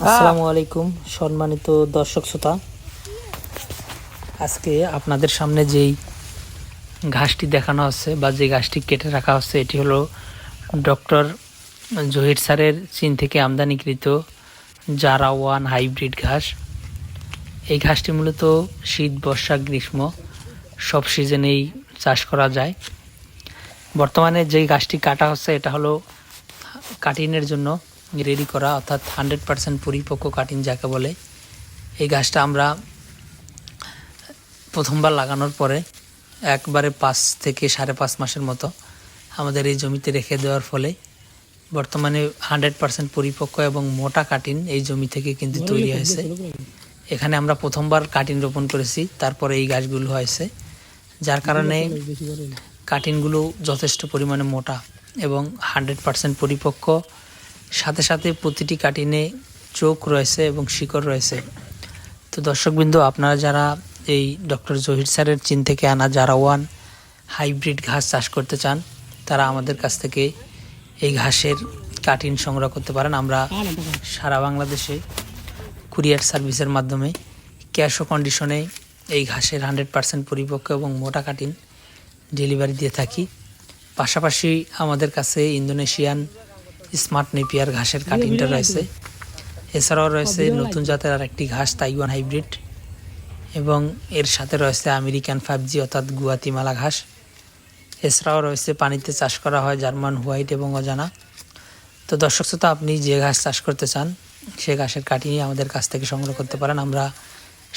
আসসালামু আলাইকুম সম্মানিত দর্শক শ্রোতা, আজকে আপনাদের সামনে যেই ঘাসটি দেখানো হচ্ছে বা যে ঘাসটি কেটে রাখা হচ্ছে এটি হলো ডক্টর জহির স্যারের চীন থেকে আমদানিকৃত জারা ওয়ান হাইব্রিড ঘাস। এই ঘাসটি মূলত শীত, বর্ষা, গ্রীষ্ম সব সিজনেই চাষ করা যায়। বর্তমানে যেই ঘাসটি কাটা হচ্ছে এটা হলো কাটিংয়ের জন্য রেডি করা, অর্থাৎ 100% পরিপক্ক কাটিং যাকে বলে। এই ঘাসটা আমরা প্রথমবার লাগানোর পরে একবারে 5 থেকে 5.5 মাসের মতো আমাদের এই জমিতে রেখে দেওয়ার ফলে বর্তমানে 100% পরিপক্ক এবং মোটা কাটিং এই জমি থেকে কিন্তু তৈরি হয়েছে। এখানে আমরা প্রথমবার কাটিং রোপণ করেছি, তারপরে এই গাছগুলো হয়েছে, যার কারণে কাটিংগুলো যথেষ্ট পরিমাণে মোটা এবং 100% পরিপক্ক। সাথে সাথে প্রতিটি কাটিনে চোখ রয়েছে এবং শিকড় রয়েছে। তো দর্শকবৃন্দ, আপনারা যারা এই ডক্টর জহির স্যারের চীন থেকে আনা জারা ওয়ান হাইব্রিড ঘাস চাষ করতে চান, তারা আমাদের কাছ থেকে এই ঘাসের কাটিং সংগ্রহ করতে পারেন। আমরা সারা বাংলাদেশে কুরিয়ার সার্ভিসের মাধ্যমে ক্যাশ ও কন্ডিশনে এই ঘাসের 100% পরিপক্ক এবং মোটা কাটিং ডেলিভারি দিয়ে থাকি। পাশাপাশি আমাদের কাছে ইন্দোনেশিয়ান স্মার্ট নেপিয়ার ঘাসের কাটিংটা রয়েছে। এছাড়াও রয়েছে নতুন জাতের আর একটি ঘাস তাইওয়ান হাইব্রিড, এবং এর সাথে রয়েছে আমেরিকান 5G অর্থাৎ গুয়াতিমালা ঘাস। এছাড়াও রয়েছে পানিতে চাষ করা হয় জার্মান হোয়াইট এবং অজানা। তো দর্শক শ্রোতা, আপনি যে ঘাস চাষ করতে চান সে ঘাসের কাটিংই আমাদের কাছ থেকে সংগ্রহ করতে পারেন। আমরা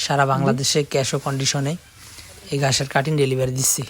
সারা বাংলাদেশে ক্যাশ ও কন্ডিশনে এই ঘাসের কাটিং ডেলিভারি দিচ্ছি।